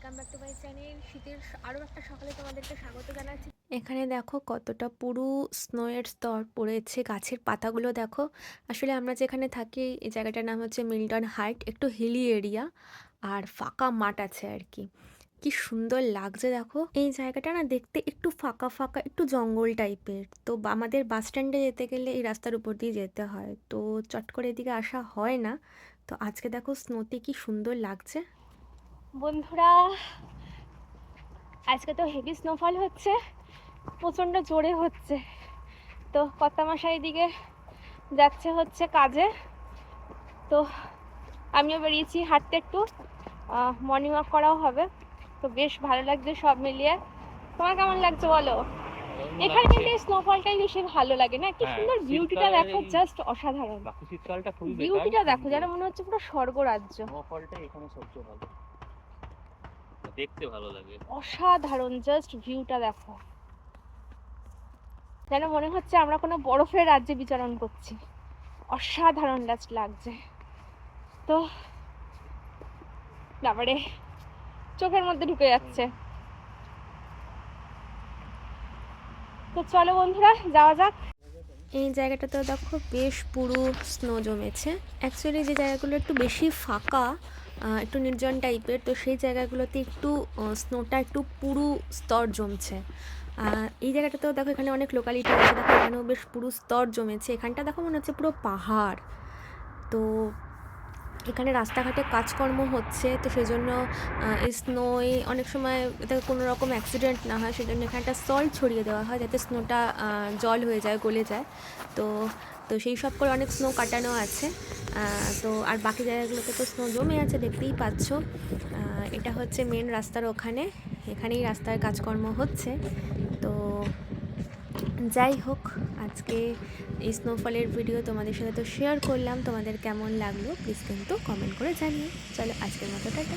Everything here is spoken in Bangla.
Welcome back to my channel. শীতের আরও একটা সকালে তোমাদেরকে স্বাগত জানাচ্ছি। এখানে দেখো কতটা পুরো স্নোয়ের স্তর পড়েছে, গাছের পাতাগুলো দেখো। আসলে আমরা যেখানে থাকি এই জায়গাটার নাম হচ্ছে মিল্টন হাইট, একটু হিলি এরিয়া আর ফাঁকা মাঠ আছে আর কি। কি সুন্দর লাগছে দেখো। এই জায়গাটা না দেখতে একটু ফাঁকা ফাঁকা, একটু জঙ্গল টাইপের। তো আমাদের বাস স্ট্যান্ডে যেতে গেলে এই রাস্তার উপর দিয়ে যেতে হয়, তো চট করে এদিকে আসা হয় না। তো আজকে দেখো স্নোতে কি সুন্দর লাগছে বন্ধুরা। আজকে তো হেভি স্নোফল হচ্ছে, প্রচণ্ড জোরে হচ্ছে। তো কর্তামশাই দিকে যাচ্ছে হচ্ছে কাজে, তো আমিও বেরিয়েছি হাঁটতে, একটু মর্নিং ওয়াক করাও হবে। তো বেশ ভালো লাগছে সব মিলিয়ে। তোমার কেমন লাগছে বলো? এখানে কিন্তু এই স্নোফলটাই বেশি ভালো লাগে না? কি সুন্দর ভিউটিটা দেখো, জাস্ট অসাধারণ। শীতকালটা খুবই ভিউটিটা দেখো, যেন মনে হচ্ছে পুরো স্বর্গরাজ্য। স্নোফলটা এখানে সবচেয়ে ভালো, দেখতে ভালো লাগে, অসাধারণ। জাস্ট ভিউটা দেখো, যেন মনে হচ্ছে আমরা কোনো বরফের রাজ্যে বিচরণ করছি। অসাধারণ লাগছে। তো তারপরে চোখের মধ্যে ঢুকে যাচ্ছে। তো চলো বন্ধুরা যাওয়া যাক। এই জায়গাটাতে দেখো বেশ পুরো স্নো জমেছে। অ্যাকচুয়ালি যে জায়গাগুলো একটু বেশি ফাঁকা, একটু নির্জন টাইপের, তো সেই জায়গাগুলোতে একটু স্নোটা একটু পুরো স্তর জমছে। এই জায়গাটাতেও দেখো, এখানে অনেক লোকালিটি আছে, দেখো এখানেও বেশ পুরো স্তর জমেছে। এখানটা দেখো মনে হচ্ছে পুরো পাহাড়। তো এখানে রাস্তাঘাটে কাজকর্ম হচ্ছে, তো সেই জন্য এই স্নোয়ে অনেক সময় এতে কোনো রকম অ্যাক্সিডেন্ট না হয়, সেই জন্য এখানে একটা সল্ট ছড়িয়ে দেওয়া হয় যাতে স্নোটা জল হয়ে যায়, গলে যায়। তো তো সেই সব করে অনেক স্নো কাটানো আছে। তো আর বাকি জায়গাগুলোতে তো স্নো জমে আছে, দেখতেই পাচ্ছ। এটা হচ্ছে মেন রাস্তার ওখানে, এখানেই রাস্তার কাজকর্ম হচ্ছে। তো যাই হোক, আজকে এই স্নোফলের ভিডিও তোমাদের সাথে তো শেয়ার করলাম। তোমাদের কেমন লাগলো প্লিজ কিন্তু কমেন্ট করে জানিও। চলো আজকের মতো টাটা।